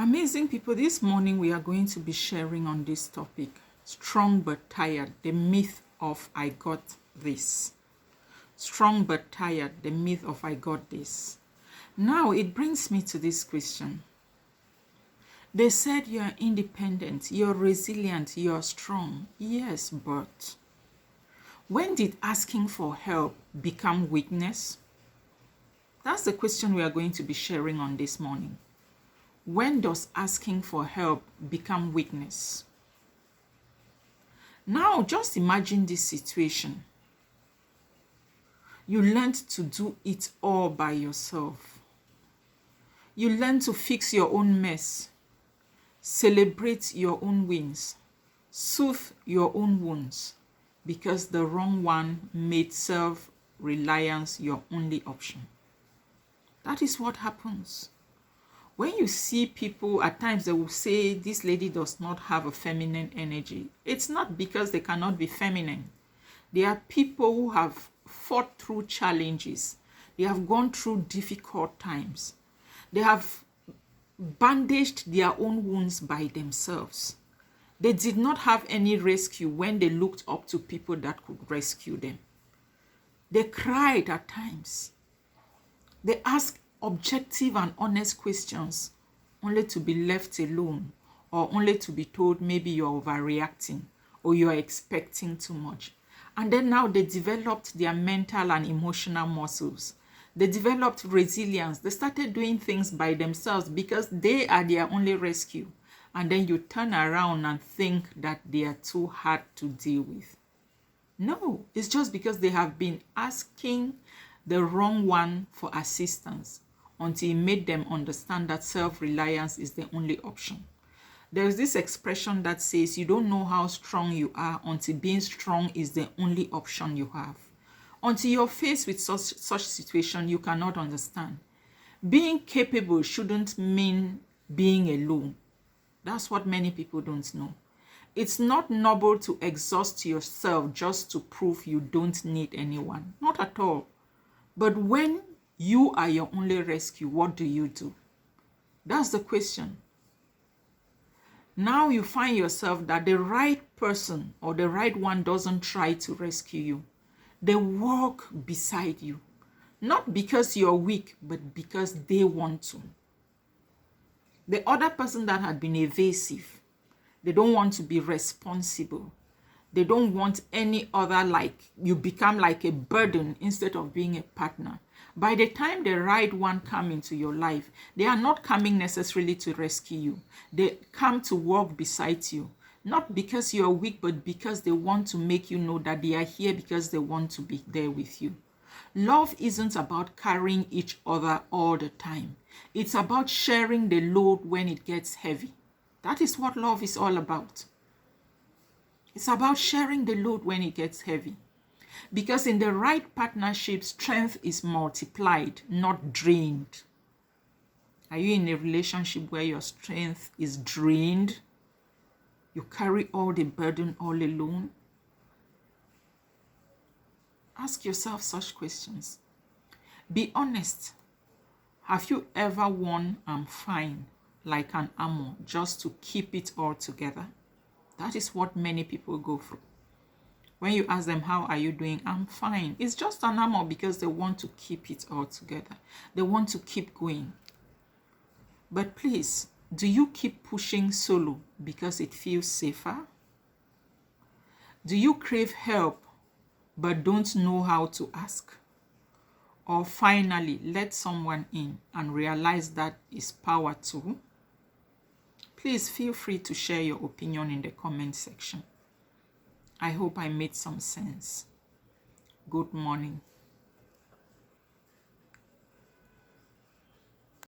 Amazing people, this morning we are going to be sharing on this topic, strong but tired, the myth of I got this. Strong but tired, the myth of I got this. Now it brings me to this question. They said you're independent, you're resilient, you're strong. Yes, but when did asking for help become weakness? That's the question we are going to be sharing on this morning. When does asking for help become weakness? Now, just imagine this situation. You learned to do it all by yourself. You learned to fix your own mess, celebrate your own wins, soothe your own wounds, because the wrong one made self-reliance your only option. That is what happens. When you see people, at times they will say, this lady does not have a feminine energy. It's not because they cannot be feminine. There are people who have fought through challenges. They have gone through difficult times. They have bandaged their own wounds by themselves. They did not have any rescue when they looked up to people that could rescue them. They cried at times. They asked objective and honest questions only to be left alone, or only to be told maybe you're overreacting or you're expecting too much. And then now they developed their mental and emotional muscles. They developed resilience. They started doing things by themselves because they are their only rescue. And then you turn around and think that they are too hard to deal with. No, it's just because they have been asking the wrong one for assistance until it made them understand that self-reliance is the only option. There's this expression that says you don't know how strong you are until being strong is the only option you have. Until you're faced with such situation, you cannot understand. Being capable shouldn't mean being alone. That's what many people don't know. It's not noble to exhaust yourself just to prove you don't need anyone. Not at all. But when you are your only rescue, what do? That's the question. Now you find yourself that the right person or the right one doesn't try to rescue you. They walk beside you. Not because you're weak, but because they want to. The other person that had been evasive, they don't want to be responsible. They don't want any other, like you become like a burden instead of being a partner. By the time the right one comes into your life, they are not coming necessarily to rescue you. They come to walk beside you. Not because you're weak, but because they want to make you know that they are here because they want to be there with you. Love isn't about carrying each other all the time. It's about sharing the load when it gets heavy. That is what love is all about. It's about sharing the load when it gets heavy. Because in the right partnership, strength is multiplied, not drained. Are you in a relationship where your strength is drained? You carry all the burden all alone? Ask yourself such questions. Be honest. Have you ever worn "I'm fine" like an armor just to keep it all together? That is what many people go through. When you ask them, how are you doing? I'm fine. It's just an armor because they want to keep it all together. They want to keep going. But please, do you keep pushing solo because it feels safer? Do you crave help but don't know how to ask? Or finally, let someone in and realize that is power too? Please feel free to share your opinion in the comment section. I hope I made some sense. Good morning.